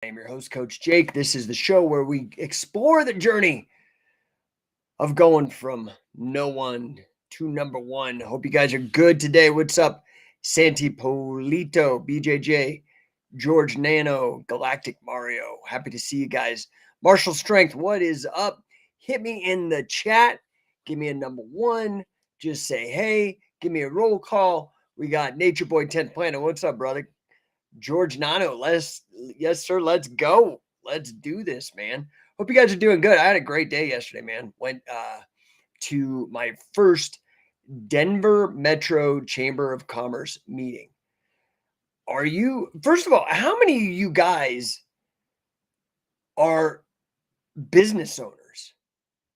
I'm your host, Coach Jake. This is the show where we explore the journey of going from no one to number one. Hope you guys are good today. What's up, Santi Polito, BJJ, George Nano, Galactic Mario? Happy to see you guys. Marshall Strength, what is up? Hit me in the chat. Give me a number one. Just say hey. Give me a roll call. We got Nature Boy 10th Planet. What's up, brother? George Nano, yes, sir, let's go. Let's do this, man. Hope you guys are doing good. I had a great day yesterday, man. Went to my first Denver Metro Chamber of Commerce meeting. First of all, how many of you guys are business owners?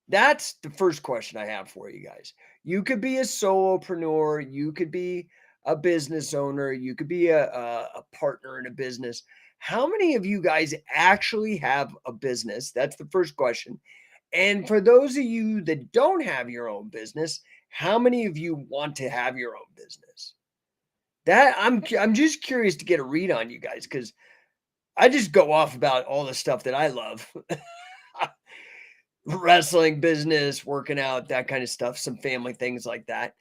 That's the first question I have for you guys. You could be a solopreneur, you could be a business owner, you could be a partner in a business. How many of you guys actually have a business? That's the first question. And for those of you that don't have your own business, how many of you want to have your own business? That I'm just curious to get a read on you guys, because I just go off about all the stuff that I love. Wrestling, business, working out, that kind of stuff, some family things like that.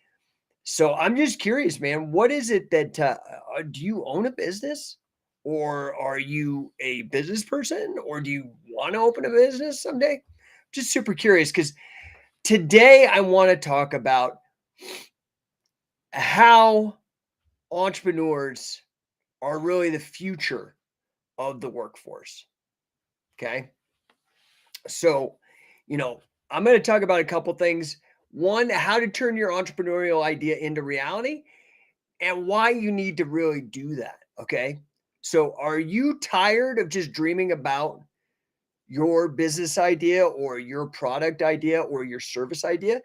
So I'm just curious, man, what is it that do you own a business, or are you a business person, or do you want to open a business someday? Just super curious, because today I want to talk about how entrepreneurs are really the future of the workforce. Okay. So, I'm going to talk about a couple things. One, how to turn your entrepreneurial idea into reality and why you need to really do that. Okay. So, are you tired of just dreaming about your business idea or your product idea or your service idea?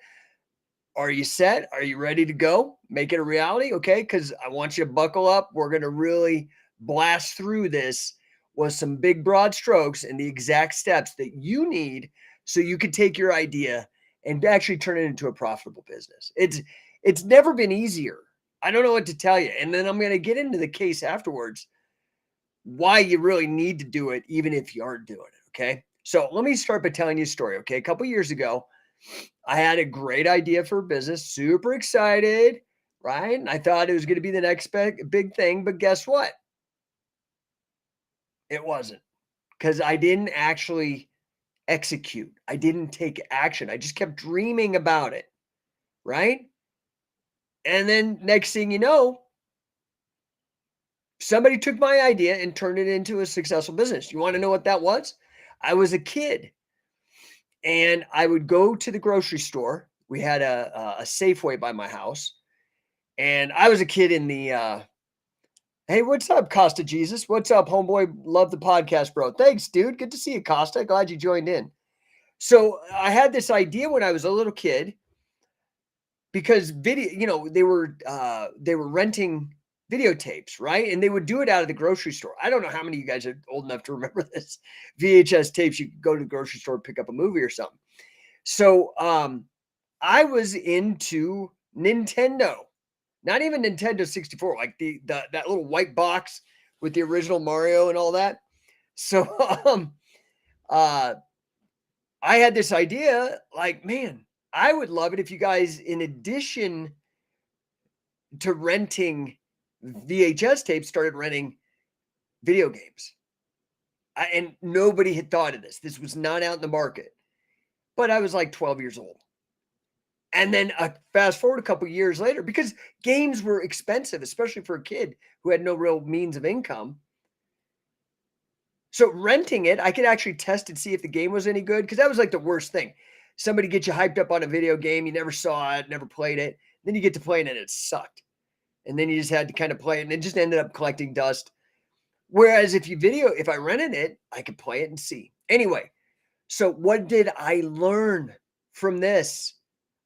Are you set? Are you ready to go? Make it a reality? Okay. Because I want you to buckle up. We're going to really blast through this with some big, broad strokes and the exact steps that you need so you can take your idea and actually turn it into a profitable business. It's never been easier. I don't know what to tell you. And then I'm going to get into the case afterwards, why you really need to do it, even if you aren't doing it. Okay. So let me start by telling you a story. Okay. A couple years ago, I had a great idea for a business, super excited, right? And I thought it was going to be the next big thing. But guess what? It wasn't, because I didn't actually execute. I didn't take action. I just kept dreaming about it, right? And then next thing you know, somebody took my idea and turned it into a successful business. You want to know what that was? I was a kid and I would go to the grocery store. We had a Safeway by my house. And I was a kid in the, hey, what's up, Costa Jesus? What's up, homeboy? Love the podcast, bro. Thanks, dude. Good to see you, Costa. Glad you joined in. So I had this idea when I was a little kid, because they were renting videotapes, right? And they would do it out of the grocery store. I don't know how many of you guys are old enough to remember this. VHS tapes, you could go to the grocery store, pick up a movie or something. So I was into Nintendo, not even Nintendo 64, like that little white box with the original Mario and all that. So I had this idea, like, man, I would love it if you guys, in addition to renting VHS tapes, started renting video games. And nobody had thought of this. This was not out in the market. But I was like 12 years old. And then fast forward a couple of years later, because games were expensive, especially for a kid who had no real means of income. So renting it, I could actually test and see if the game was any good, because that was like the worst thing. Somebody gets you hyped up on a video game, you never saw it, never played it. Then you get to play it and it sucked. And then you just had to kind of play it, and it just ended up collecting dust. Whereas if I rented it, I could play it and see. Anyway, so what did I learn from this?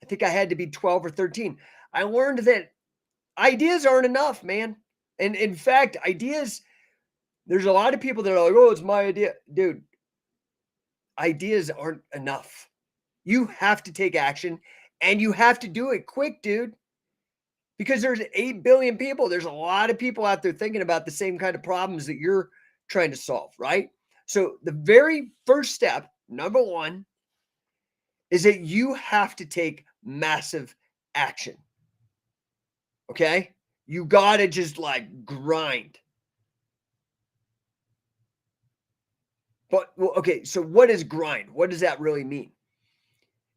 I think I had to be 12 or 13. I learned that ideas aren't enough, man. And in fact, there's a lot of people that are like, oh, it's my idea. Dude, ideas aren't enough. You have to take action, and you have to do it quick, dude. Because there's 8 billion people. There's a lot of people out there thinking about the same kind of problems that you're trying to solve, right? So the very first step, number one, is that you have to take massive action. Okay? You got to just like grind. But, well, okay, so what is grind? What does that really mean?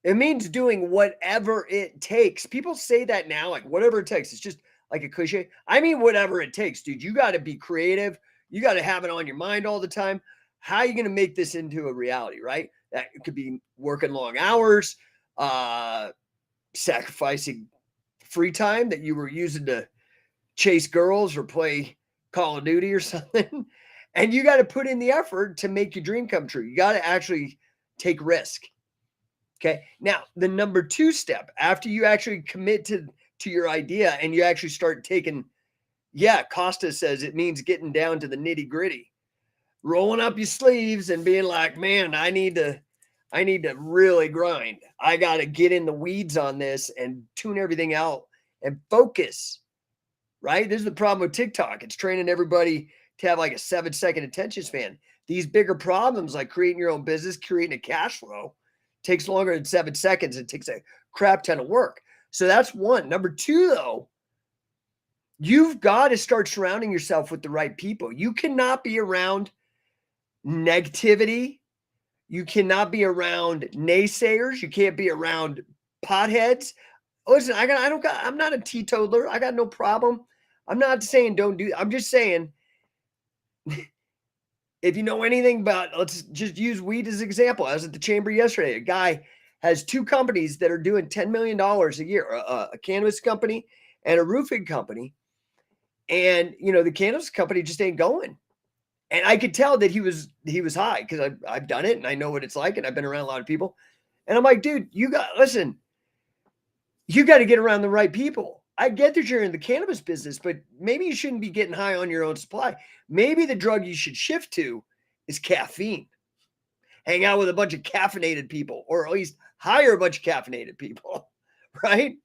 It means doing whatever it takes. People say that now, like whatever it takes. It's just like a cliche. I mean, whatever it takes, dude. You got to be creative. You got to have it on your mind all the time. How are you going to make this into a reality, right? That could be working long hours, sacrificing free time that you were using to chase girls or play Call of Duty or something. And you got to put in the effort to make your dream come true. You got to actually take risk. Okay. Now, the number two step, after you actually commit to your idea and you actually start taking, Costa says it means getting down to the nitty gritty, rolling up your sleeves and being like, man, I need to really grind. I got to get in the weeds on this and tune everything out and focus, right? This is the problem with TikTok. It's training everybody to have like a 7-second attention span. These bigger problems like creating your own business, creating a cash flow, takes longer than 7 seconds. It takes a crap ton of work. So that's one. Number two, though, you've got to start surrounding yourself with the right people. You cannot be around negativity. You cannot be around naysayers. You can't be around potheads. Listen, I'm not a teetotaler. I got no problem. I'm not saying don't do. I'm just saying, if you know anything about, let's just use weed as an example. I was at the chamber yesterday. A guy has 2 companies that are doing $10 million a year, a cannabis company and a roofing company. And, the cannabis company just ain't going. And I could tell that he was high because I've done it and I know what it's like and I've been around a lot of people. And I'm like, dude, you got to get around the right people. I get that you're in the cannabis business, but maybe you shouldn't be getting high on your own supply. Maybe the drug you should shift to is caffeine. Hang out with a bunch of caffeinated people, or at least hire a bunch of caffeinated people, right?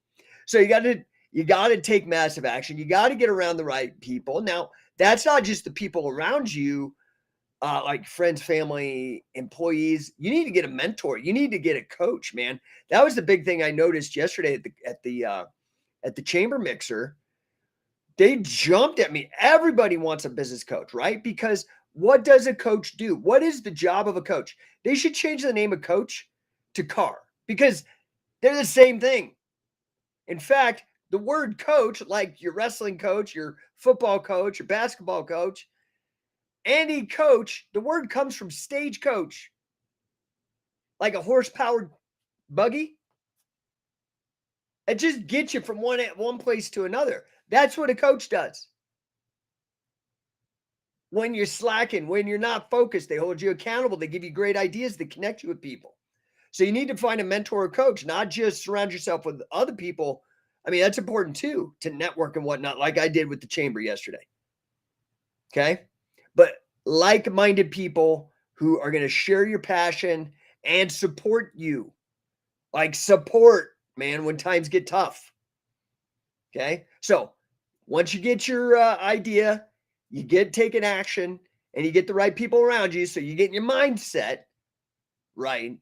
So you got to take massive action. You got to get around the right people. Now, that's not just the people around you, like friends, family, employees. You need to get a mentor. You need to get a coach, man. That was the big thing I noticed yesterday at the chamber mixer. They jumped at me. Everybody wants a business coach, right? Because what does a coach do? What is the job of a coach? They should change the name of coach to car because they're the same thing. In fact, the word coach, like your wrestling coach, your football coach, your basketball coach, any coach, the word comes from stagecoach, like a horse-powered buggy. It just gets you from one place to another. That's what a coach does. When you're slacking, when you're not focused, they hold you accountable. They give you great ideas. They connect you with people. So you need to find a mentor or coach, not just surround yourself with other people. I mean, that's important too, to network and whatnot, like I did with the chamber yesterday. Okay? But like-minded people who are going to share your passion and support you. Like support, man, when times get tough. Okay? So once you get your idea, you get taking action, and you get the right people around you, so you get your mindset right.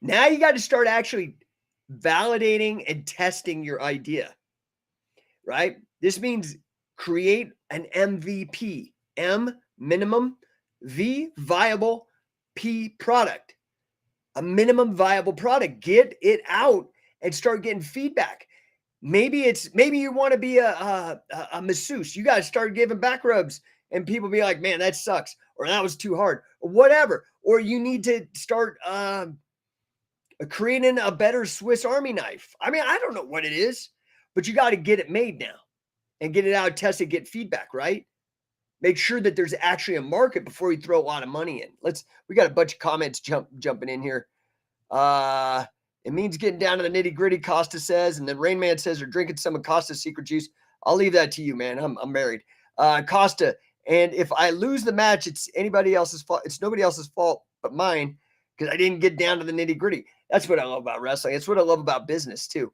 Now you got to start actually validating and testing your idea, right? This means create an MVP. M, minimum, V, viable, P, product. A minimum viable product. Get it out and start getting feedback. Maybe you want to be a masseuse. You got to start giving back rubs and people be like, man, that sucks. Or that was too hard or whatever. Or you need to start creating a better Swiss Army knife. I mean, I don't know what it is, but you got to get it made now and get it out, test it, get feedback, right? Make sure that there's actually a market before you throw a lot of money in. We got a bunch of comments jumping in here. It means getting down to the nitty gritty, Costa says. And then Rain Man says they're drinking some of Costa's secret juice. I'll leave that to you, man. I'm married. Costa, and if I lose the match, it's anybody else's fault. It's nobody else's fault but mine because I didn't get down to the nitty gritty. That's what I love about wrestling. It's what I love about business too.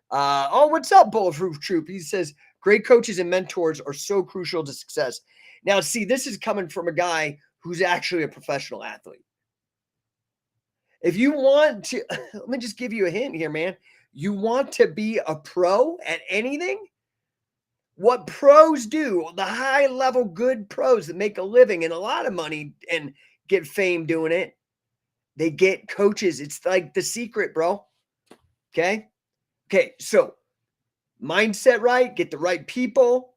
What's up, Bulletproof Troop? He says, great coaches and mentors are so crucial to success. Now, see, this is coming from a guy who's actually a professional athlete. If you want to, let me just give you a hint here, man. You want to be a pro at anything? What pros do, the high level good pros that make a living and a lot of money and get fame doing it, they get coaches. It's like the secret, bro. Okay. Okay. So mindset right, get the right people.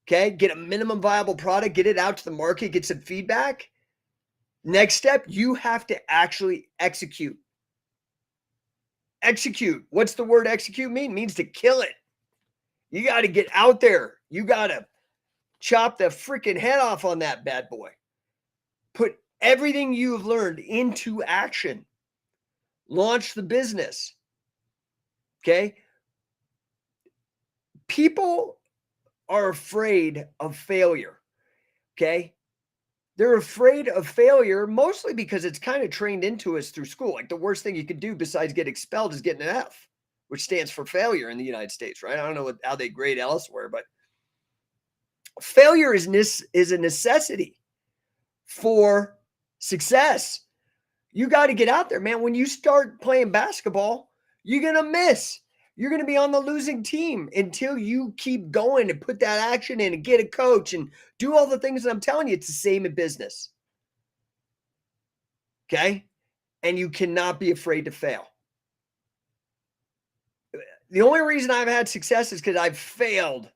Okay. Get a minimum viable product, get it out to the market, get some feedback. Next step, you have to actually execute. Execute. What's the word execute mean? It means to kill it. You got to get out there. You got to chop the freaking head off on that bad boy. Put everything you have learned into action. Launch the business. Okay. People are afraid of failure. Okay. They're afraid of failure mostly because it's kind of trained into us through school. Like the worst thing you could do besides get expelled is getting an F, which stands for failure in the United States, right? I don't know how they grade elsewhere, but failure is a necessity for success. You got to get out there, man. When you start playing basketball, you're going to miss. You're going to be on the losing team until you keep going and put that action in and get a coach and do all the things that I'm telling you. It's the same in business. Okay? And you cannot be afraid to fail. The only reason I've had success is because I've failed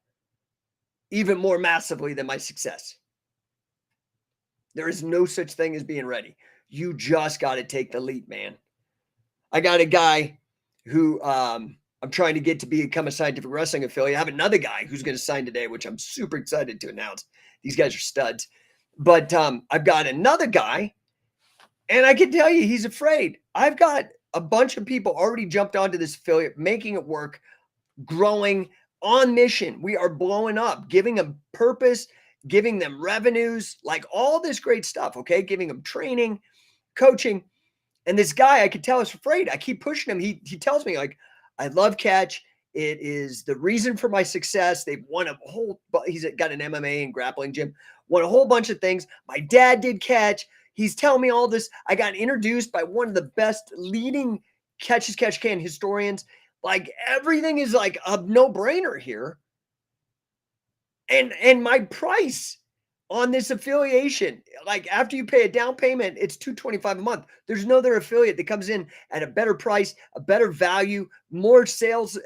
even more massively than my success. There is no such thing as being ready. You just got to take the leap, man. I got a guy who I'm trying to get to become a Scientific Wrestling affiliate. I have another guy who's going to sign today, which I'm super excited to announce. These guys are studs. But I've got another guy, and I can tell you he's afraid. I've got a bunch of people already jumped onto this affiliate, making it work, growing, on mission. We are blowing up, giving them purpose, giving them revenues, like all this great stuff, okay? Giving them training, coaching. And this guy, I could tell is afraid. I keep pushing him. He tells me, like, I love catch. It is the reason for my success. They've won a whole, he's got an MMA and grappling gym, won a whole bunch of things. My dad did catch. He's telling me all this. I got introduced by one of the best leading catch can historians. Like everything is like a no-brainer here. And my price on this affiliation, like after you pay a down payment, it's $225 a month. There's no other affiliate that comes in at a better price, a better value, more sales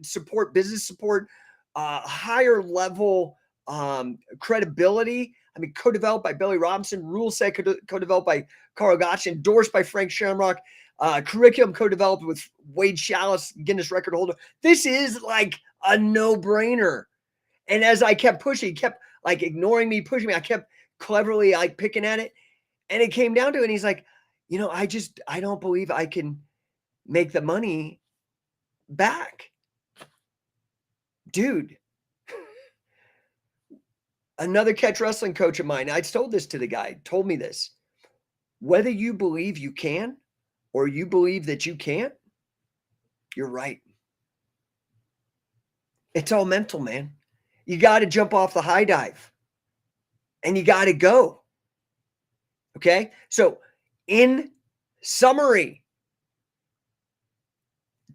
support, business support, higher level credibility. I mean, co-developed by Billy Robinson, rule set co-developed by Carl Gotch, endorsed by Frank Shamrock, curriculum co-developed with Wade Chalice, Guinness record holder. This is like a no-brainer. And as I kept pushing, he kept like ignoring me, pushing me. I kept cleverly like picking at it. And it came down to it. And he's like, I don't believe I can make the money back. Dude, another catch wrestling coach of mine, I told this to the guy, told me this. Whether you believe you can or you believe that you can't, you're right. It's all mental, man. You got to jump off the high dive and you got to go. Okay. So in summary,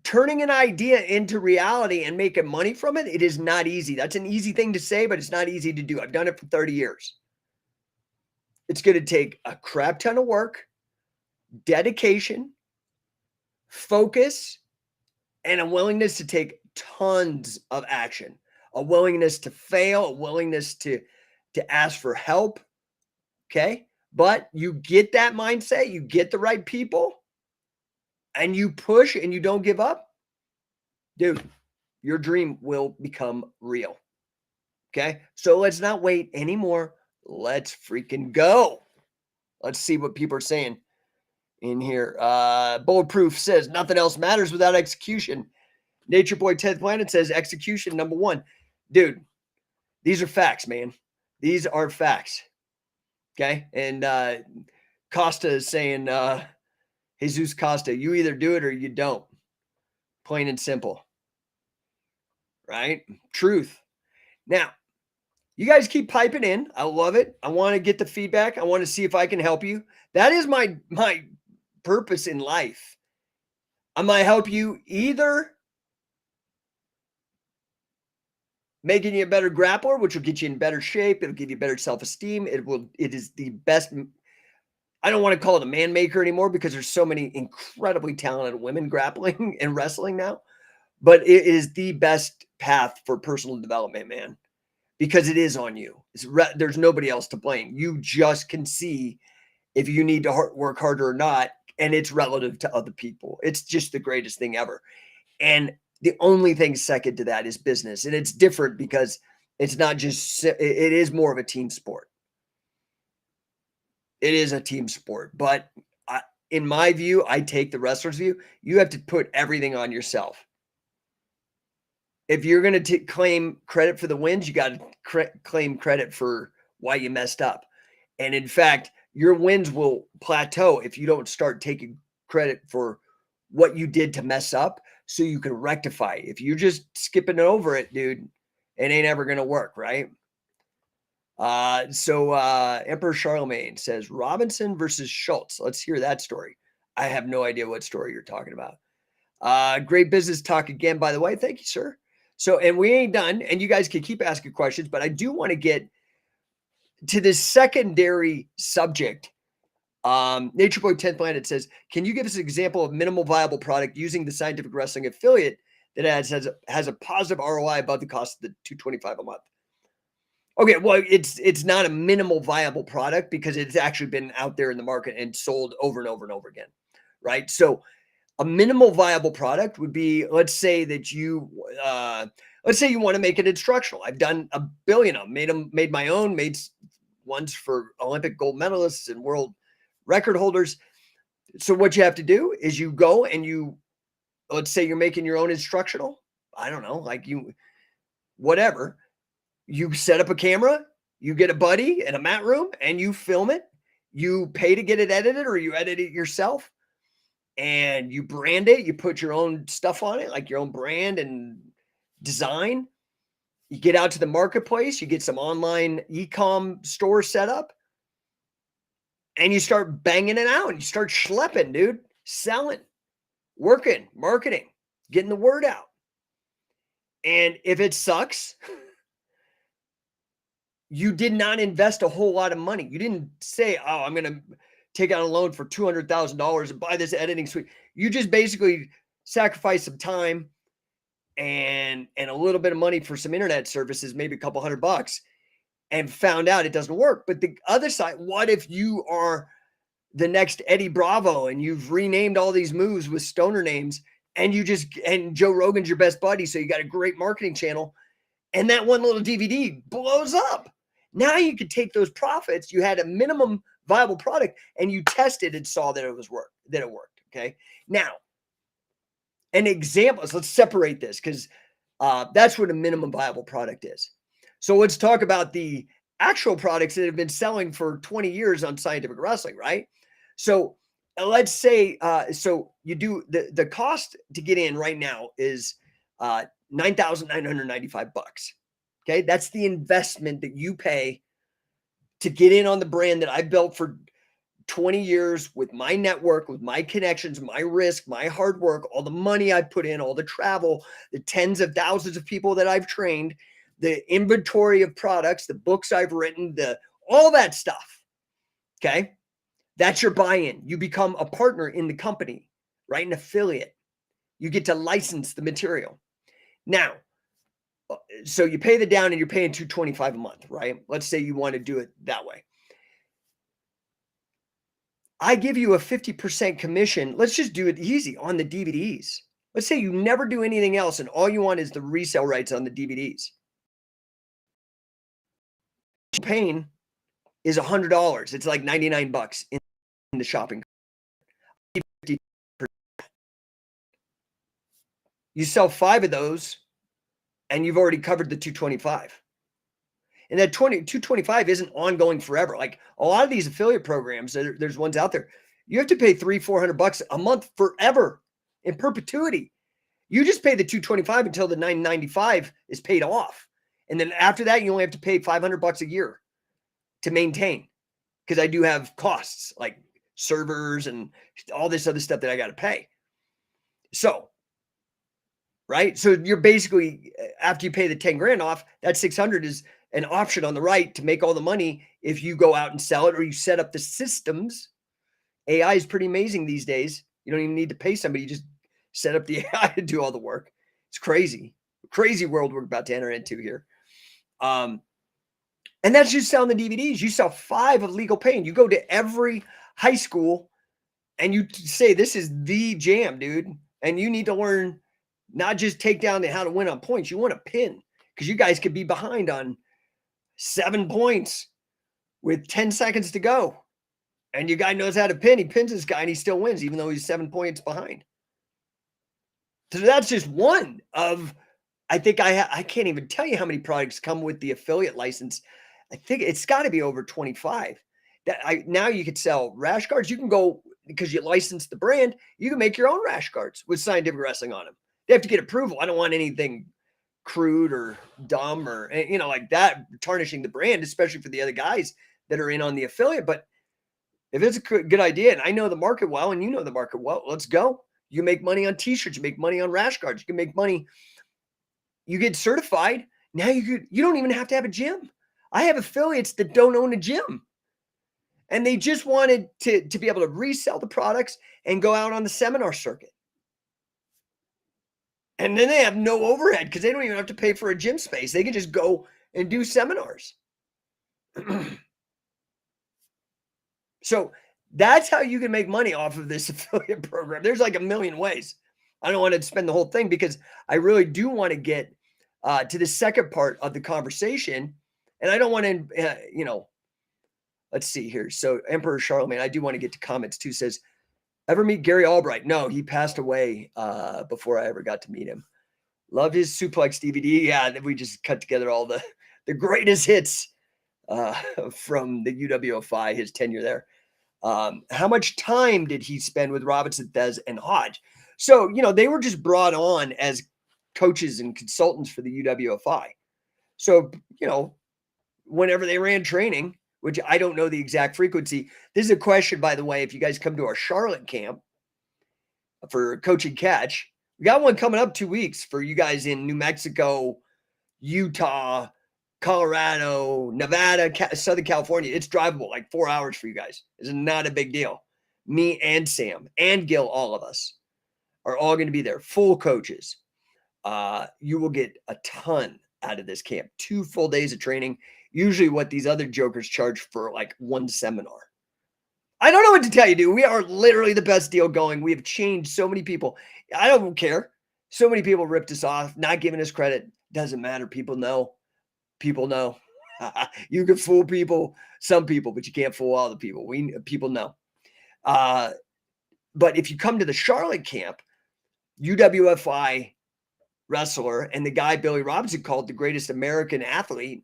turning an idea into reality and making money from it, it is not easy. That's an easy thing to say, but it's not easy to do. I've done it for 30 years. It's going to take a crap ton of work, dedication, focus, and a willingness to take tons of action, a willingness to fail, a willingness to ask for help. Okay. But you get that mindset, you get the right people, and you push and you don't give up, dude, your dream will become real. Okay. So let's not wait anymore. Let's freaking go. Let's see what people are saying in here. Bulletproof says nothing else matters without execution. Nature Boy 10th Planet says execution number one. Dude, these are facts, man. These are facts. Okay. And Costa is saying, Jesus Costa, you either do it or you don't. Plain and simple. Right? Truth. Now, You guys keep piping in. I love it. I want to get the feedback. I want to see if I can help you. That is my purpose in life. I might help you either making you a better grappler, which will get you in better shape. It'll give you better self-esteem. It is the best. I don't want to call it a man maker anymore because there's so many incredibly talented women grappling and wrestling now, but it is the best path for personal development, man, because it is on you. There's nobody else to blame. You just can see if you need to work harder or not, and it's relative to other people. It's just the greatest thing ever. And the only thing second to that is business. And it's different because it's not just, it is more of a team sport. It is a team sport. But in my view, I take the wrestler's view. You have to put everything on yourself. If you're going to claim credit for the wins, you got to claim credit for why you messed up. And in fact, your wins will plateau if you don't start taking credit for what you did to mess up so you can rectify. If you're just skipping over it, dude, it ain't ever going to work, right? Emperor Charlemagne says Robinson versus Schultz. Let's hear that story. I have no idea what story you're talking about. Great business talk again, by the way. Thank you, sir. So, and we ain't done, and you guys can keep asking questions, but I do want to get to this secondary subject. Nature Boy 10th Planet says, can you give us an example of minimal viable product using the Scientific Wrestling affiliate that has a positive ROI above the cost of the $225 a month? Okay, well, it's not a minimal viable product because it's actually been out there in the market and sold over and over and over again, right? So a minimal viable product would be, let's say that let's say you want to make it instructional. I've done a billion of them, made my own, made ones for Olympic gold medalists and world record holders. So what you have to do is you go and let's say you're making your own instructional. I don't know, whatever. You set up a camera, you get a buddy in a mat room and you film it. You pay to get it edited or you edit it yourself and you brand it. You put your own stuff on it, like your own brand and design. You get out to the marketplace, you get some online e-com store set up and you start banging it out and you start schlepping, dude, selling, working, marketing, getting the word out. And if it sucks, you did not invest a whole lot of money. You didn't say, oh, I'm going to take out a loan for $200,000 and buy this editing suite. You just basically sacrificed some time and a little bit of money for some internet services, maybe a couple $100, and found out it doesn't work. But the other side, what if you are the next Eddie Bravo and you've renamed all these moves with stoner names and and Joe Rogan's your best buddy. So you got a great marketing channel and that one little DVD blows up. Now you could take those profits. You had a minimum viable product and you tested and saw that it worked. Okay. Now, an example, so let's separate this because that's what a minimum viable product is. So let's talk about the actual products that have been selling for 20 years on Scientific Wrestling, right? So let's say, so you do the cost to get in right now is $9,995. Okay. That's the investment that you pay to get in on the brand that I built for 20 years with my network, with my connections, my risk, my hard work, all the money I put in, all the travel, the tens of thousands of people that I've trained, the inventory of products, the books I've written, all that stuff. Okay. That's your buy-in. You become a partner in the company, right? An affiliate. You get to license the material. Now, so you pay the down and you're paying $225 a month, right? Let's say you want to do it that way. I give you a 50% commission. Let's just do it easy on the DVDs. Let's say you never do anything else and all you want is the resale rights on the DVDs. Paying is $100. It's like $99 in the shopping. You sell 5 of those and you've already covered the 225. And that 225 isn't ongoing forever. Like a lot of these affiliate programs, there's ones out there. You have to pay $300-400 a month forever in perpetuity. You just pay the 225 until the $995 is paid off. And then after that, you only have to pay $500 a year to maintain, because I do have costs like servers and all this other stuff that I got to pay. So, right. So you're basically, after you pay the 10 grand off, that 600 is an option on the right to make all the money if you go out and sell it, or you set up the systems. AI is pretty amazing these days. You don't even need to pay somebody. You just set up the AI to do all the work. It's crazy. Crazy world we're about to enter into here. And that's just selling the DVDs. You sell 5 of Legal Pain. You go to every high school and you say, this is the jam, dude. And you need to learn not just take down the how to win on points. You want to pin, because you guys could be behind on 7 points with 10 seconds to go. And your guy knows how to pin. He pins this guy and he still wins, even though he's 7 points behind. So that's just one of, I think I can't even tell you how many products come with the affiliate license. I think it's got to be over 25. Now you could sell rash guards. You can go, because you license the brand, you can make your own rash guards with Scientific Wrestling on them. They have to get approval. I don't want anything crude or dumb or, like that, tarnishing the brand, especially for the other guys that are in on the affiliate. But if it's a good idea and I know the market well and you know the market well, let's go. You can make money on t-shirts. You make money on rash guards. You can make money. You get certified. Now you don't even have to have a gym. I have affiliates that don't own a gym, and they just wanted to be able to resell the products and go out on the seminar circuit. And then they have no overhead because they don't even have to pay for a gym space. They can just go and do seminars. So that's how you can make money off of this affiliate program. There's like a million ways. I don't want to spend the whole thing because I really do want to get to the second part of the conversation. And I don't want to, let's see here. So Emperor Charlemagne, I do want to get to comments too, says, ever meet Gary Albright? No, he passed away before I ever got to meet him. Love his suplex DVD. Yeah, we just cut together all the greatest hits from the UWFI, his tenure there. How much time did he spend with Robinson, Thez, and Hodge? So, they were just brought on as coaches and consultants for the UWFI. So, whenever they ran training, which I don't know the exact frequency. This is a question, by the way, if you guys come to our Charlotte camp for Coach and Catch, we got one coming up 2 weeks for you guys in New Mexico, Utah, Colorado, Nevada, Southern California. It's drivable, like 4 hours for you guys. It's not a big deal. Me and Sam and Gil, all of us are all going to be there, full coaches. You will get a ton out of this camp. 2 full days of training, usually what these other jokers charge for like one seminar. I don't know what to tell you, dude. We are literally the best deal going. We have changed so many people. I don't care. So many people ripped us off, not giving us credit. Doesn't matter. People know. People know. You can fool people, some people, but you can't fool all the people. People know. But if you come to the Charlotte camp, UWFI wrestler and the guy Billy Robinson called the greatest American athlete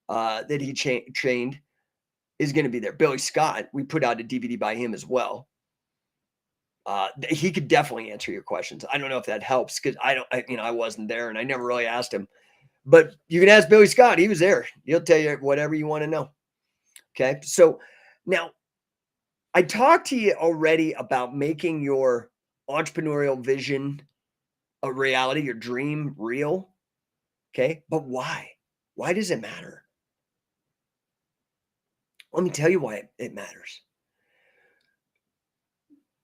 that he trained is going to be there. Billy Scott, we put out a DVD by him as well. He could definitely answer your questions. I don't know if that helps because I wasn't there and I never really asked him. But you can ask Billy Scott. He was there. He'll tell you whatever you want to know. Okay. So now I talked to you already about making your entrepreneurial vision a reality, your dream real. Okay. But why? Why does it matter? Let me tell you why it matters.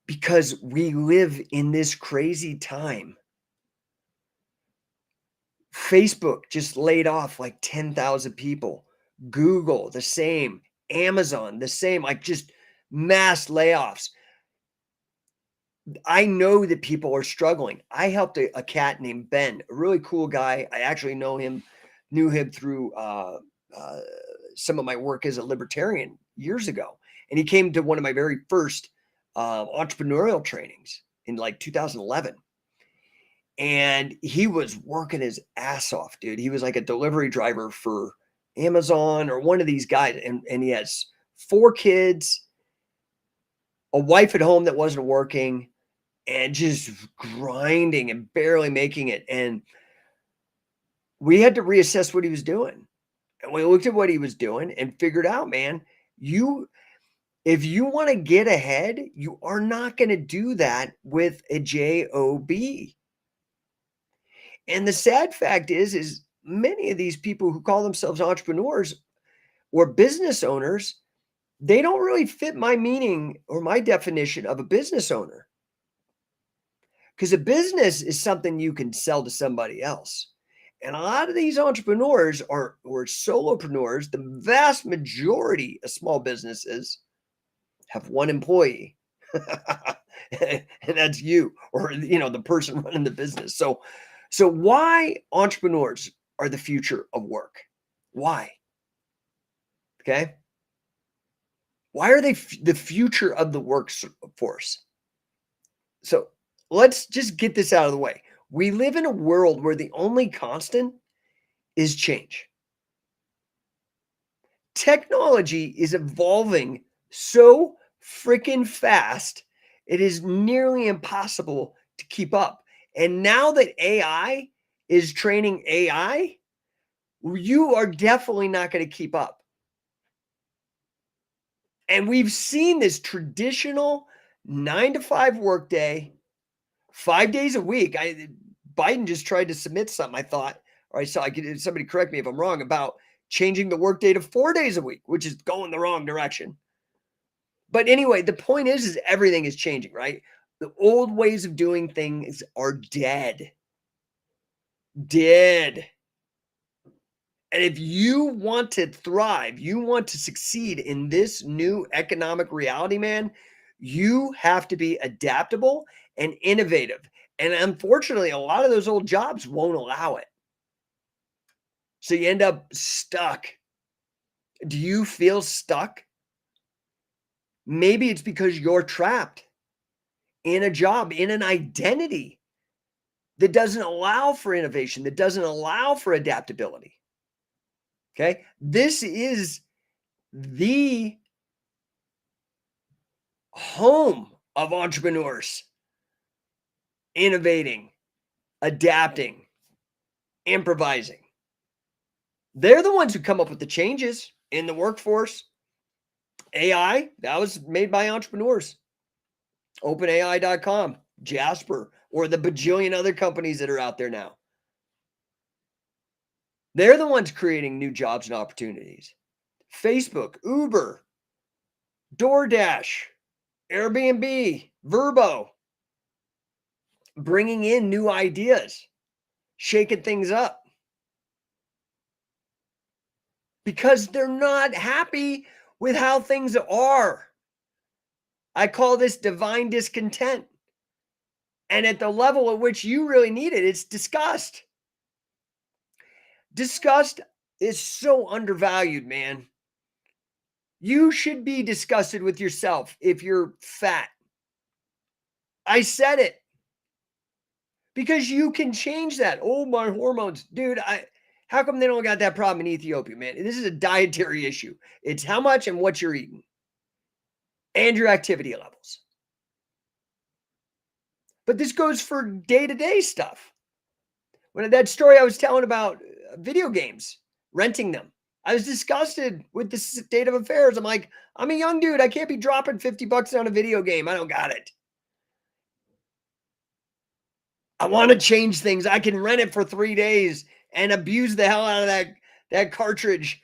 Because we live in this crazy time. Facebook just laid off like 10,000 people. Google, the same. Amazon, the same. Like just mass layoffs. I know that people are struggling. I helped a cat named Ben, a really cool guy. I actually knew him through some of my work as a libertarian years ago. And he came to one of my very first entrepreneurial trainings in like 2011. And he was working his ass off, dude. He was like a delivery driver for Amazon or one of these guys. And he has 4 kids, a wife at home that wasn't working, and just grinding and barely making it. And we had to reassess what he was doing. And we looked at what he was doing and figured out, man, if you want to get ahead, you are not going to do that with a job. And the sad fact is many of these people who call themselves entrepreneurs or business owners, they don't really fit my meaning or my definition of a business owner. Because a business is something you can sell to somebody else. And a lot of these entrepreneurs or solopreneurs, the vast majority of small businesses have one employee. And that's you, or the person running the business. So why entrepreneurs are the future of work? Why? Okay. Why are they the future of the workforce? So let's just get this out of the way. We live in a world where the only constant is change. Technology is evolving so freaking fast, it is nearly impossible to keep up. And now that AI is training AI, you are definitely not going to keep up. And we've seen this traditional 9-to-5 workday, 5 days a week. Biden just tried to submit something, I thought, or I saw, somebody correct me if I'm wrong, about changing the workday to 4 days a week, which is going the wrong direction. But anyway, the point is everything is changing, right? The old ways of doing things are dead. Dead. And if you want to thrive, you want to succeed in this new economic reality, man, you have to be adaptable and innovative. And unfortunately, a lot of those old jobs won't allow it. So you end up stuck. Do you feel stuck? Maybe it's because you're trapped in a job, in an identity that doesn't allow for innovation, that doesn't allow for adaptability. Okay. This is the home of entrepreneurs, innovating, adapting, improvising. They're the ones who come up with the changes in the workforce. AI, that was made by entrepreneurs. OpenAI.com, Jasper, or the bajillion other companies that are out there now. They're the ones creating new jobs and opportunities. Facebook, Uber, DoorDash, Airbnb, Verbo, bringing in new ideas, shaking things up. Because they're not happy with how things are. I call this divine discontent. And at the level at which you really need it, it's disgust. Disgust is so undervalued, man. You should be disgusted with yourself if you're fat. I said it. Because you can change that. Oh, my hormones. Dude, how come they don't got that problem in Ethiopia, man? This is a dietary issue. It's how much and what you're eating. And your activity levels. But this goes for day-to-day stuff. When that story I was telling about video games, renting them, I was disgusted with the state of affairs. I'm like, I'm a young dude. I can't be dropping $50 on a video game. I don't got it. I want to change things. I can rent it for 3 days and abuse the hell out of that cartridge.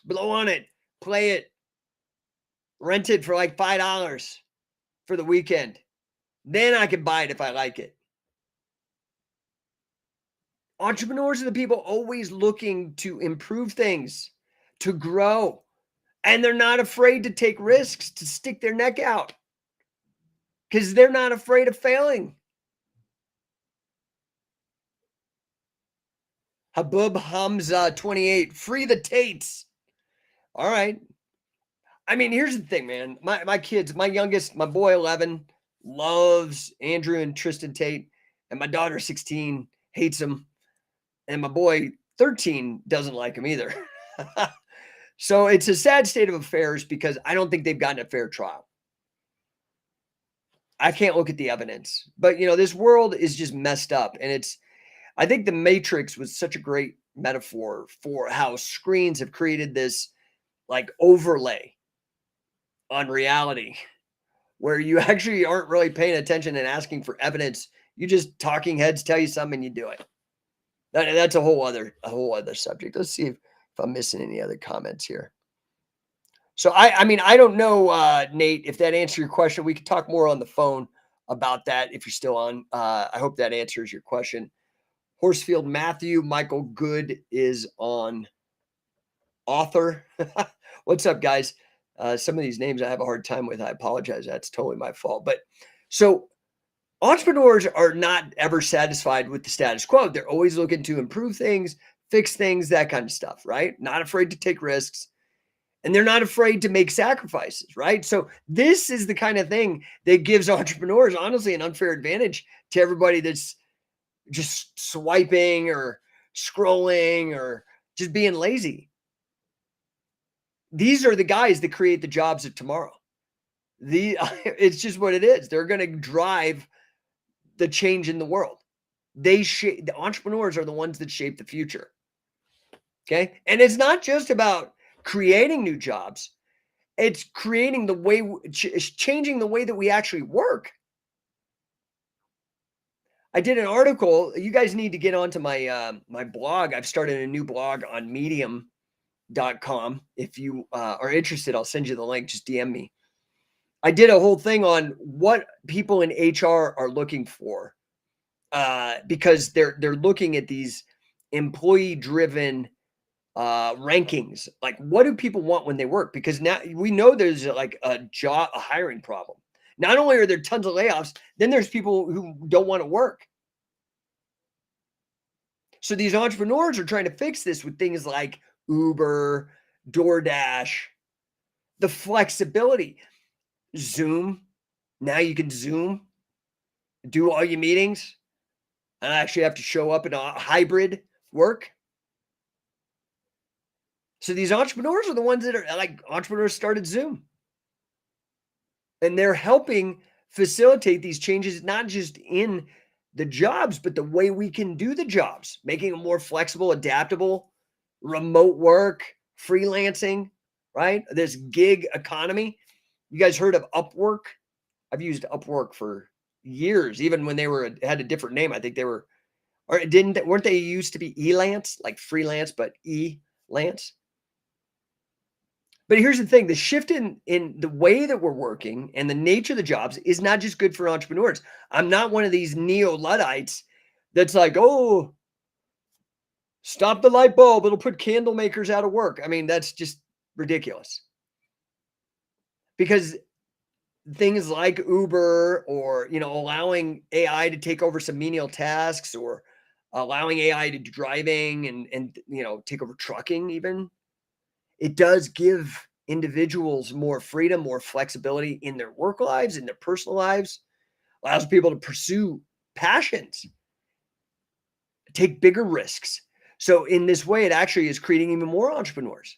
Blow on it, play it, rent it for like $5 for the weekend. Then I can buy it if I like it. Entrepreneurs are the people always looking to improve things, to grow. And they're not afraid to take risks, to stick their neck out. Because they're not afraid of failing. Habub Hamza 28, free the Tates. All right. I mean, here's the thing, man. My kids, my youngest, my boy 11, loves Andrew and Tristan Tate. And my daughter 16 hates him. And my boy 13 doesn't like him either. So it's a sad state of affairs because I don't think they've gotten a fair trial. I can't look at the evidence. But, this world is just messed up. And I think the Matrix was such a great metaphor for how screens have created this like overlay on reality where you actually aren't really paying attention and asking for evidence. You just talking heads tell you something and you do it. That's a whole other subject. Let's see if I'm missing any other comments here. So I mean, I don't know, Nate, if that answers your question. We could talk more on the phone about that if you're still on. I hope that answers your question. Horsefield Matthew, Michael Good is on author. What's up, guys? Some of these names I have a hard time with. I apologize. That's totally my fault. But so entrepreneurs are not ever satisfied with the status quo. They're always looking to improve things, fix things, that kind of stuff, right? Not afraid to take risks. And they're not afraid to make sacrifices, right? So this is the kind of thing that gives entrepreneurs, honestly, an unfair advantage to everybody that's just swiping or scrolling or just being lazy. These are the guys that create the jobs of tomorrow. It's just what it is. They're going to drive the change in the world. The entrepreneurs are the ones that shape the future. Okay. And it's not just about creating new jobs. It's creating the way, it's changing the way that we actually work. I did an article. You guys need to get onto my my blog. I've started a new blog on medium.com. If you are interested, I'll send you the link. Just DM me. I did a whole thing on what people in HR are looking for because they're looking at these employee-driven rankings. Like, what do people want when they work? Because now we know there's like a hiring problem. Not only are there tons of layoffs, then there's people who don't want to work. So these entrepreneurs are trying to fix this with things like Uber, DoorDash, the flexibility, Zoom. Now you can Zoom, do all your meetings, and actually have to show up in a hybrid work. So these entrepreneurs are the ones that are like entrepreneurs started Zoom. And they're helping facilitate these changes, not just in the jobs, but the way we can do the jobs, making them more flexible, adaptable, remote work, freelancing, right? This gig economy. You guys heard of Upwork? I've used Upwork for years, even when they had a different name. I think they were, or weren't they used to be Elance, like freelance, but Elance? But here's the thing, the shift in the way that we're working and the nature of the jobs is not just good for entrepreneurs. I'm not one of these neo-Luddites that's like, oh, stop the light bulb. It'll put candle makers out of work. I mean, that's just ridiculous. Because things like Uber or, allowing AI to take over some menial tasks or allowing AI to do driving and take over trucking even, it does give individuals more freedom, more flexibility in their work lives, in their personal lives, allows people to pursue passions, take bigger risks. So in this way, it actually is creating even more entrepreneurs.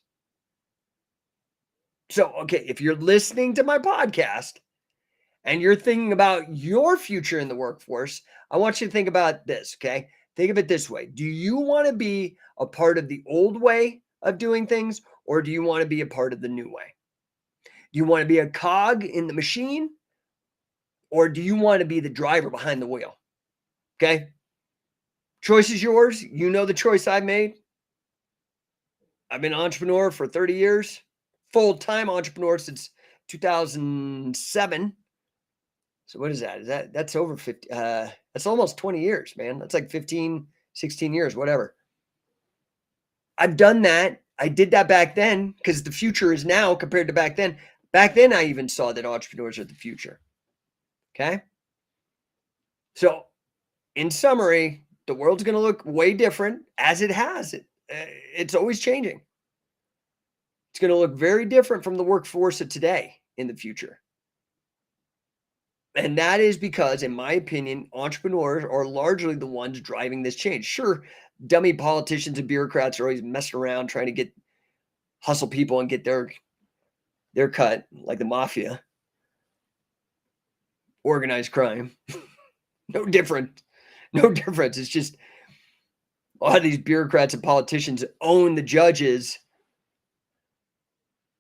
So, okay, if you're listening to my podcast and you're thinking about your future in the workforce, I want you to think about this, okay? Think of it this way. Do you want to be a part of the old way of doing things, or do you want to be a part of the new way? Do you want to be a cog in the machine, or do you want to be the driver behind the wheel? Okay. Choice is yours. You know the choice I've made. I've been an entrepreneur for 30 years, full-time entrepreneur since 2007. So what is that? That's over 50. That's almost 20 years, man. That's like 15, 16 years, whatever. I've done that. I did that back then because the future is now compared to back then. Back then, I even saw that entrepreneurs are the future. Okay. So in summary, the world's going to look way different as it has. It's always changing. It's going to look very different from the workforce of today in the future. And that is because, in my opinion, entrepreneurs are largely the ones driving this change. Sure, dummy politicians and bureaucrats are always messing around trying to hustle people and get their cut, like the mafia, organized crime. No different. No difference. It's just a lot of these bureaucrats and politicians own the judges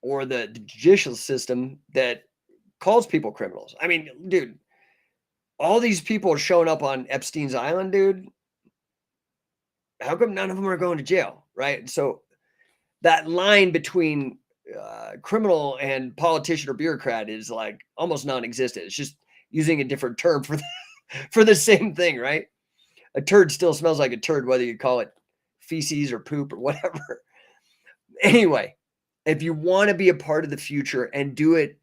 or the judicial system that calls people criminals. I mean, dude, all these people are showing up on Epstein's Island, dude. How come none of them are going to jail, right? So that line between criminal and politician or bureaucrat is like almost non-existent. It's just using a different term for for the same thing, right? A turd still smells like a turd, whether you call it feces or poop or whatever. Anyway, if you want to be a part of the future and do it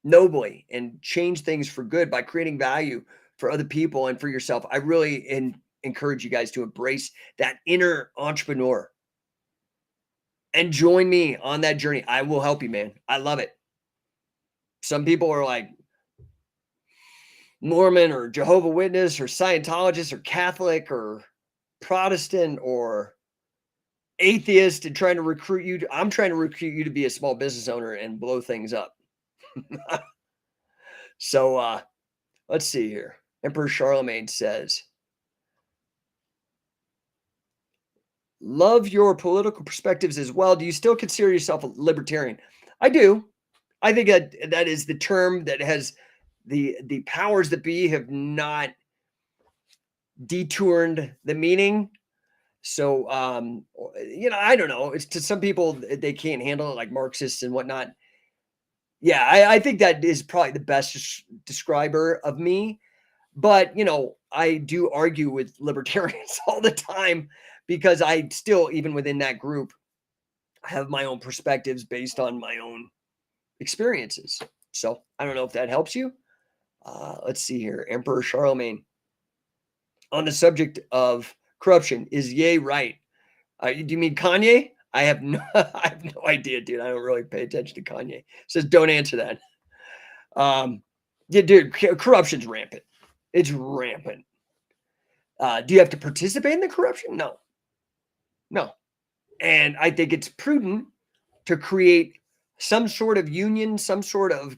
nobly and change things for good by creating value for other people and for yourself, I really encourage you guys to embrace that inner entrepreneur and join me on that journey. I will help you, man. I love it. Some people are like Mormon or Jehovah Witness or Scientologist or Catholic or Protestant or atheist and trying to recruit you. I'm trying to recruit you to be a small business owner and blow things up. So let's see here. Emperor Charlemagne says, love your political perspectives as well. Do you still consider yourself a libertarian? I do. I think that is the term that has the powers that be have not detoured the meaning. So I don't know. It's to some people they can't handle it, like Marxists and whatnot. Yeah, I think that is probably the best describer of me. But I do argue with libertarians all the time because I still, even within that group, have my own perspectives based on my own experiences. So I don't know if that helps you. Let's see here. Emperor Charlemagne. On the subject of corruption, is Ye right? Do you mean Kanye? I have no idea, dude. I don't really pay attention to Kanye. Says don't answer that. Yeah, dude, corruption's rampant. It's rampant. Do you have to participate in the corruption? No. And I think it's prudent to create some sort of union, some sort of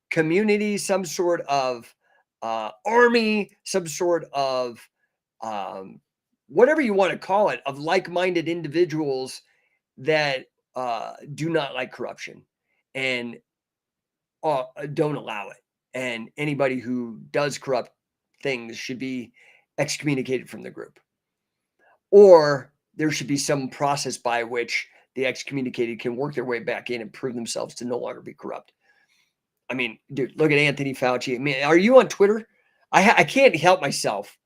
community, some sort of army, some sort of whatever you want to call it, of like-minded individuals that do not like corruption and don't allow it. And anybody who does corrupt things should be excommunicated from the group. Or there should be some process by which the excommunicated can work their way back in and prove themselves to no longer be corrupt. I mean, dude, look at Anthony Fauci. I mean, are you on Twitter? I can't help myself.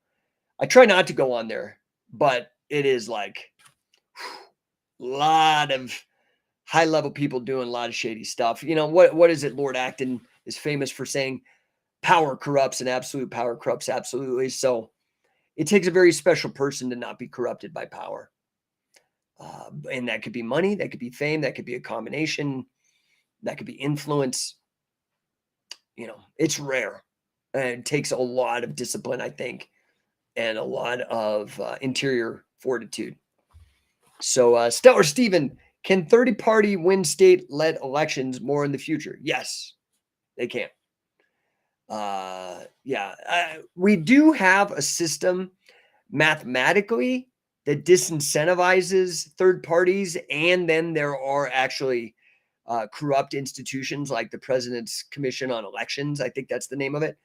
I try not to go on there, but it is like a lot of high-level people doing a lot of shady stuff. What is it? Lord Acton is famous for saying power corrupts and absolute power corrupts absolutely. So it takes a very special person to not be corrupted by power. And that could be money, that could be fame, that could be a combination, that could be influence. It's rare. And it takes a lot of discipline, I think, and a lot of interior fortitude. So Stellar Steven, can 30-party win state-led elections more in the future? Yes, they can. We do have a system mathematically that disincentivizes third parties, and then there are actually corrupt institutions like the President's Commission on Elections. I think that's the name of it.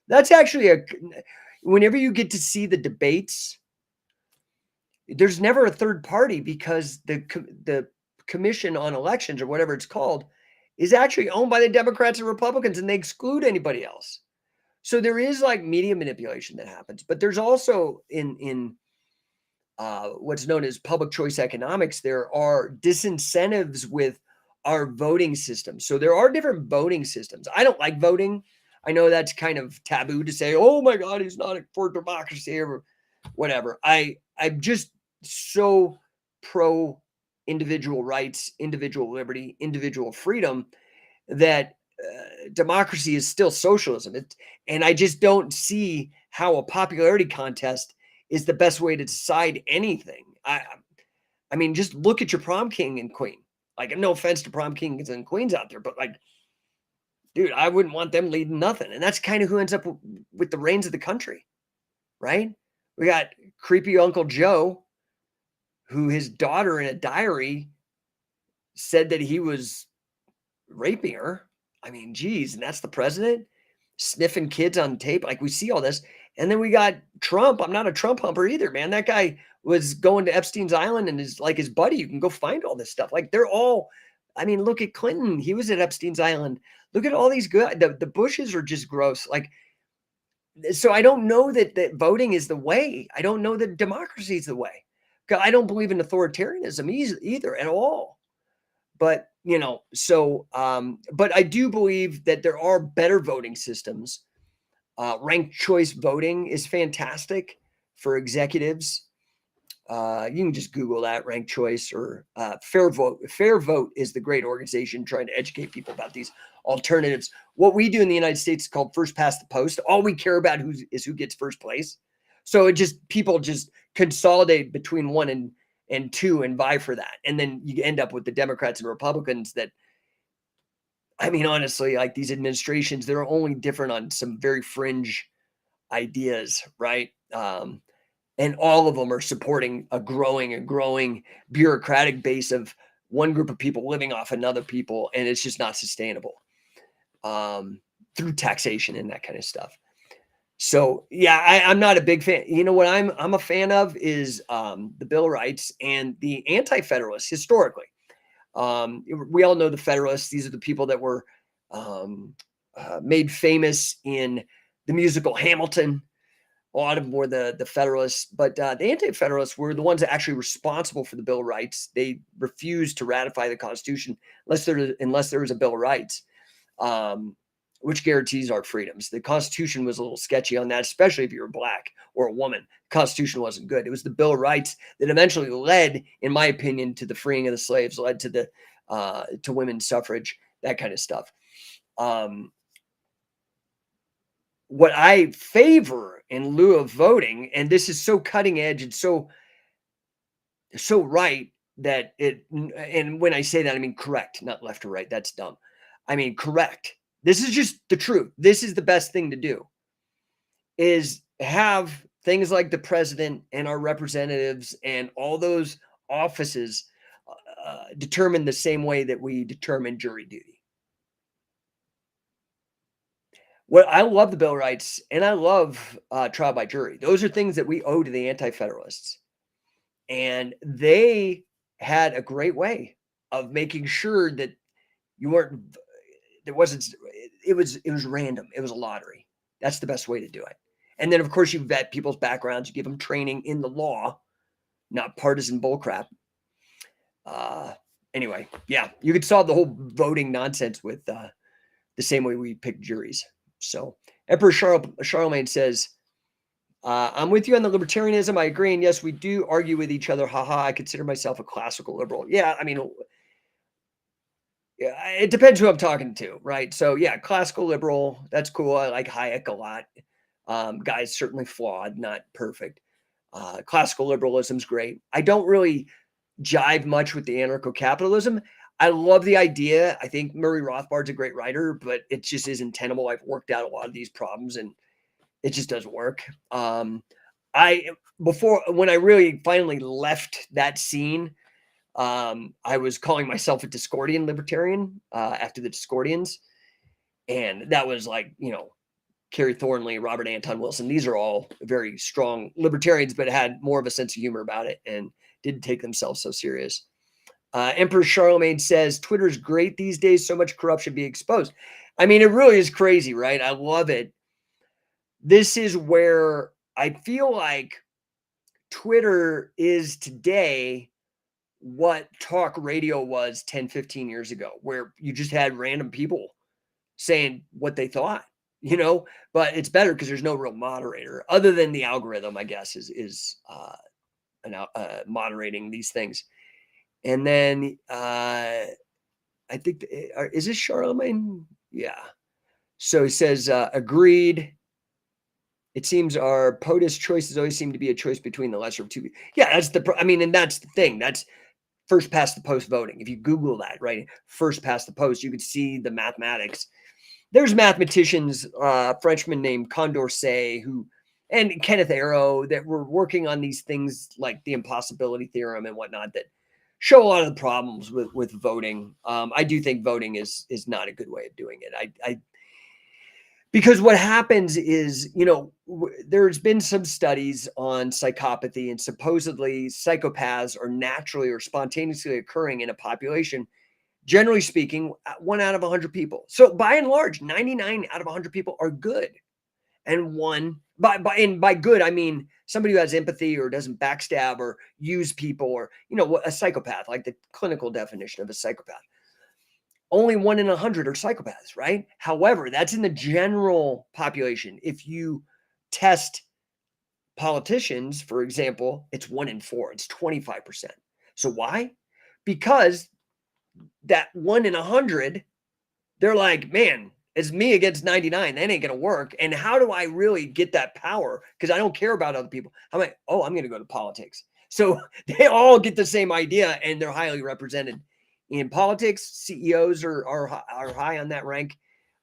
That's actually whenever you get to see the debates, there's never a third party because the Commission on Elections, or whatever it's called, is actually owned by the Democrats and Republicans, and they exclude anybody else. So there is like media manipulation that happens, but there's also in what's known as public choice economics, there are disincentives with our voting system. So there are different voting systems. I don't like voting. I know that's kind of taboo to say, oh my God, he's not for democracy or whatever. I'm just so pro individual rights, individual liberty, individual freedom that democracy is still socialism. And I just don't see how a popularity contest is the best way to decide anything. I mean, just look at your prom king and queen. Like, no offense to prom kings and queens out there, but like, dude, I wouldn't want them leading nothing. And that's kind of who ends up with the reins of the country, right? We got creepy Uncle Joe, who his daughter in a diary said that he was raping her. I mean, geez, and that's the president sniffing kids on tape. Like we see all this. And then we got Trump. I'm not a Trump humper either, man. That guy was going to Epstein's Island and is like his buddy. You can go find all this stuff. Like they're all, I mean, look at Clinton. He was at Epstein's Island. Look at all these good, the Bushes are just gross. Like, so I don't know that voting is the way. I don't know that democracy is the way. I don't believe in authoritarianism either at all. But, but I do believe that there are better voting systems. Ranked choice voting is fantastic for executives. You can just Google that, ranked choice or Fair Vote. Fair Vote is the great organization trying to educate people about these alternatives. What we do in the United States is called first past the post. All we care about is who gets first place. So people just consolidate between 1 and 2 and vie for that. And then you end up with the Democrats and Republicans that, I mean, honestly, like these administrations, they're only different on some very fringe ideas, right? And all of them are supporting a growing bureaucratic base of one group of people living off another people, and it's just not sustainable through taxation and that kind of stuff. So yeah, I'm not a big fan. You know what I'm a fan of is the Bill of Rights and the Anti-Federalists historically. We all know the Federalists. These are the people that were made famous in the musical Hamilton. A lot of them were the Federalists, but the Anti-Federalists were the ones that actually responsible for the Bill of Rights. They refused to ratify the Constitution unless there was a Bill of Rights, which guarantees our freedoms. The Constitution was a little sketchy on that, especially if you were black or a woman. The Constitution wasn't good. It was the Bill of Rights that eventually led, in my opinion, to the freeing of the slaves, led to to women's suffrage, that kind of stuff. What I favor in lieu of voting, and this is so cutting edge and so right that and when I say that, I mean correct, not left or right. That's dumb. I mean correct. This is just the truth. This is the best thing to do, is have things like the president and our representatives and all those offices determined the same way that we determine jury duty. Well, I love the Bill of Rights and I love trial by jury. Those are things that we owe to the Anti-Federalists. And they had a great way of making sure that you weren't, it was random. It was a lottery. That's the best way to do it. And then, of course, you vet people's backgrounds. You give them training in the law, not partisan bullcrap. Anyway, yeah, you could solve the whole voting nonsense with the same way we pick juries. So Emperor Charlemagne says, I'm with you on the libertarianism. I agree. And yes, we do argue with each other. Haha, I consider myself a classical liberal. Yeah, I mean, yeah, it depends who I'm talking to, right? So yeah, classical liberal, that's cool. I like Hayek a lot. Guy's certainly flawed, not perfect. Classical liberalism's great. I don't really jive much with the anarcho-capitalism. I love the idea. I think Murray Rothbard's a great writer, but it just isn't tenable. I've worked out a lot of these problems and it just doesn't work. When I really finally left that scene, I was calling myself a Discordian libertarian after the Discordians. And that was like, Kerry Thornley, Robert Anton Wilson. These are all very strong libertarians, but had more of a sense of humor about it and didn't take themselves so serious. Emperor Charlemagne says, Twitter's great these days. So much corruption being exposed. I mean, it really is crazy, right? I love it. This is where I feel like Twitter is today what talk radio was 10, 15 years ago, where you just had random people saying what they thought, but it's better because there's no real moderator other than the algorithm, I guess, is moderating these things. And then I think, is this Charlemagne? Yeah. So he says, agreed. It seems our POTUS choices always seem to be a choice between the lesser of two. Yeah, and that's the thing. That's first past the post voting. If you Google that, right? First past the post, you could see the mathematics. There's mathematicians, a Frenchman named Condorcet, who and Kenneth Arrow that were working on these things like the impossibility theorem and whatnot that show a lot of the problems with voting. I do think voting is not a good way of doing it. I because what happens is, there's been some studies on psychopathy, and supposedly psychopaths are naturally or spontaneously occurring in a population, generally speaking, 1 out of 100 people. So by and large, 99 out of 100 people are good. And by good, I mean somebody who has empathy or doesn't backstab or use people, or, a psychopath, like the clinical definition of a psychopath. Only 1 in 100 are psychopaths, right? However, that's in the general population. If you test politicians, for example, it's 1 in 4, it's 25%. So why? Because that 1 in 100, they're like, man, it's me against 99. That ain't going to work. And how do I really get that power? Because I don't care about other people. I'm like, oh, I'm going to go to politics. So they all get the same idea, and they're highly represented in politics. CEOs are high on that rank.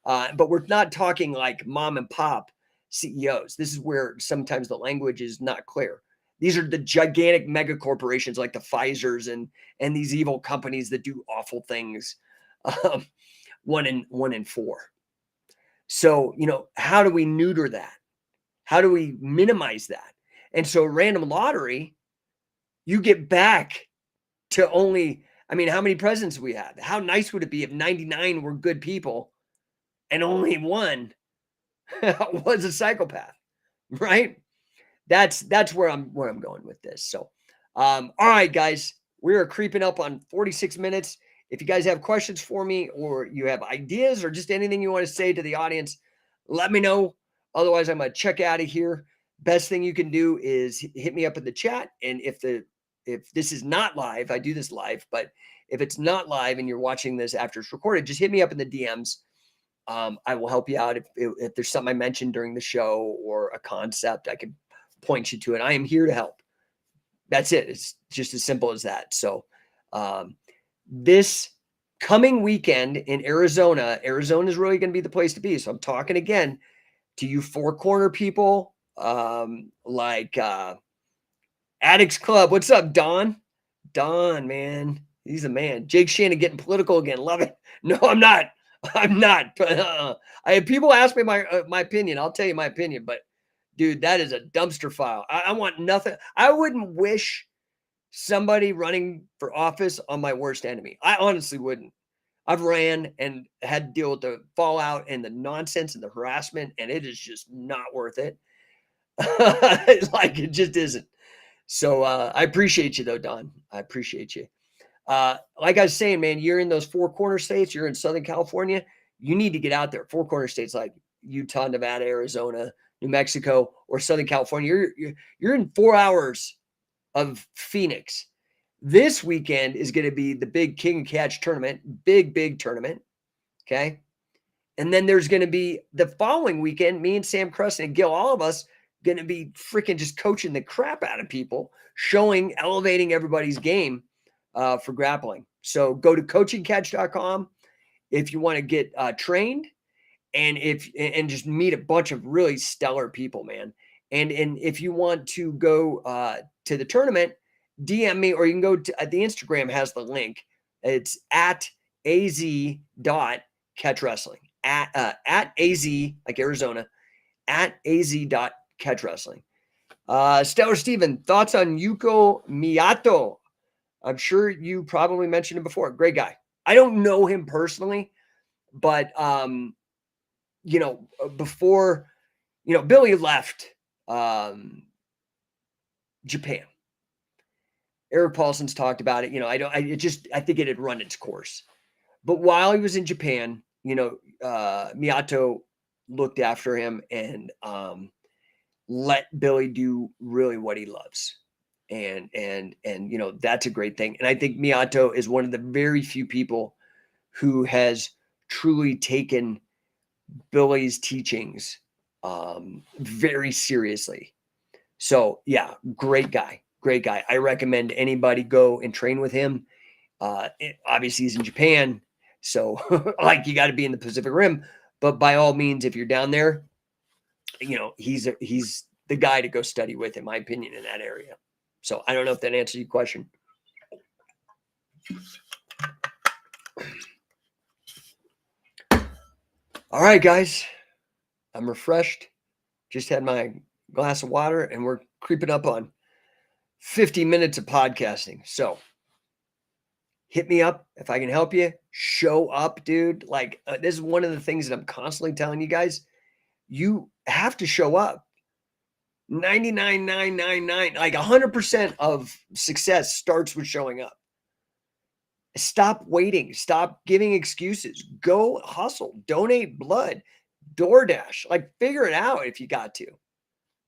But we're not talking like mom and pop CEOs. This is where sometimes the language is not clear. These are the gigantic mega corporations like the Pfizers and these evil companies that do awful things. 1 in 4. So, how do we neuter that? How do we minimize that? And so random lottery, you get back to only, I mean, how many presidents we had? How nice would it be if 99 were good people and only one was a psychopath, right? That's where I'm going with this. So, all right, guys, we are creeping up on 46 minutes. If you guys have questions for me, or you have ideas, or just anything you want to say to the audience, let me know. Otherwise, I'm going to check out of here. Best thing you can do is hit me up in the chat. And if this is not live, I do this live, but if it's not live and you're watching this after it's recorded, just hit me up in the DMs. I will help you out if there's something I mentioned during the show or a concept, I can point you to it. I am here to help. That's it. It's just as simple as that. So, this coming weekend in Arizona is really going to be the place to be. So I'm talking again to you Four Corner people, like Addicts Club. What's up, Don? Don, man, he's a man. Jake Shannon getting political again. Love it. No, I'm not. I'm not. But people ask me my opinion. I'll tell you my opinion. But dude, that is a dumpster file. I want nothing. I wouldn't wish somebody running for office on my worst enemy. I honestly wouldn't. I've ran and had to deal with the fallout and the nonsense and the harassment, and it is just not worth it. Like, it just isn't. So I appreciate you though, Don. I appreciate you. Like I was saying, man, you're in those Four Corner states. You're in Southern California. You need to get out there. Four Corner states like Utah, Nevada, Arizona, New Mexico, or Southern California. You're in 4 hours of Phoenix. This weekend is going to be the big King and Catch tournament, big tournament. Okay. And then there's going to be the following weekend, me and Sam Creston and Gil, all of us going to be freaking just coaching the crap out of people, elevating everybody's game for grappling. So go to coachingcatch.com if you want to get trained, and just meet a bunch of really stellar people, man. And if you want to go to the tournament, DM me, or you can go to the Instagram has the link. It's at az.catchwrestling. At az, like Arizona, at az.catchwrestling. Stellar Steven, thoughts on Yuko Miyato? I'm sure you probably mentioned him before. Great guy. I don't know him personally, but before Billy left Japan, Eric Paulson's talked about it. I think it had run its course. But while he was in Japan, Miyato looked after him and let Billy do really what he loves. And that's a great thing. And I think Miyato is one of the very few people who has truly taken Billy's teachings very seriously. So yeah, great guy. I recommend anybody go and train with him. Obviously he's in Japan, so like you got to be in the Pacific Rim, but by all means, if you're down there, he's the guy to go study with, in my opinion, in that area. So I don't know if that answers your question. All right, guys. I'm refreshed. Just had my glass of water, and we're creeping up on 50 minutes of podcasting. So hit me up if I can help you. Show up, dude. Like, this is one of the things that I'm constantly telling you guys. You have to show up. 99.999, like 100% of success starts with showing up. Stop waiting. Stop giving excuses. Go hustle. Donate blood. DoorDash. Like, figure it out if you got to.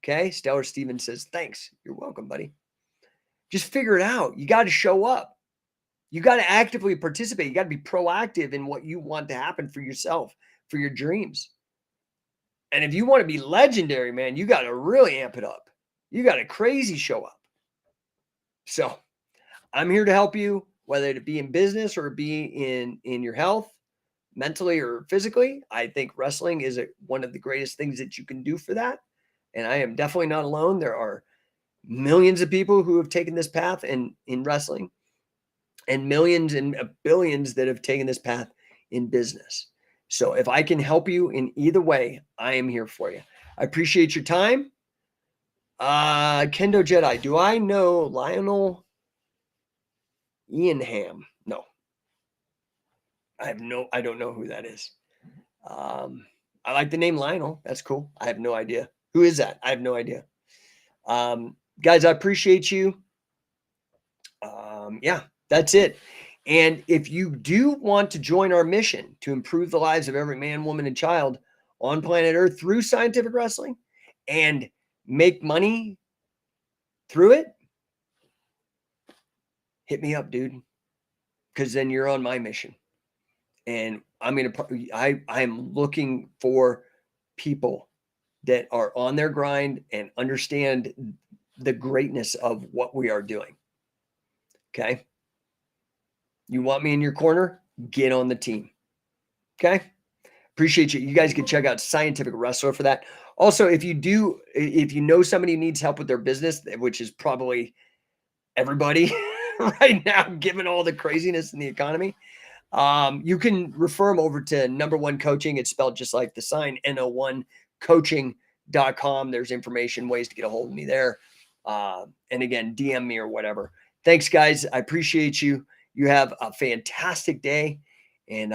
Okay. Stellar Stevens says, thanks. You're welcome, buddy. Just figure it out. You got to show up. You got to actively participate. You got to be proactive in what you want to happen for yourself, for your dreams. And if you want to be legendary, man, you got to really amp it up. You got to crazy show up. So I'm here to help you, whether it be in business or be in your health, mentally or physically. I think wrestling is one of the greatest things that you can do for that. And I am definitely not alone. There are millions of people who have taken this path in wrestling, and millions and billions that have taken this path in business. So if I can help you in either way, I am here for you. I appreciate your time. Kendo Jedi, do I know Lionel Ianham? No. I don't know who that is. I like the name Lionel. That's cool. I have no idea. Who is that? I have no idea. Guys, I appreciate you. Yeah, that's it. And if you do want to join our mission to improve the lives of every man, woman, and child on planet Earth through scientific wrestling and make money through it, hit me up, dude. Because then you're on my mission. And I am looking for people that are on their grind and understand the greatness of what we are doing. Okay. You want me in your corner? Get on the team. Okay. Appreciate you. You guys can check out Scientific Wrestler for that. Also, if you know somebody who needs help with their business, which is probably everybody right now, given all the craziness in the economy, you can refer them over to No1 Coaching. It's spelled just like the sign, No1coaching.com. There's information, ways to get a hold of me there. And again, DM me or whatever. Thanks, guys. I appreciate you. You have a fantastic day. And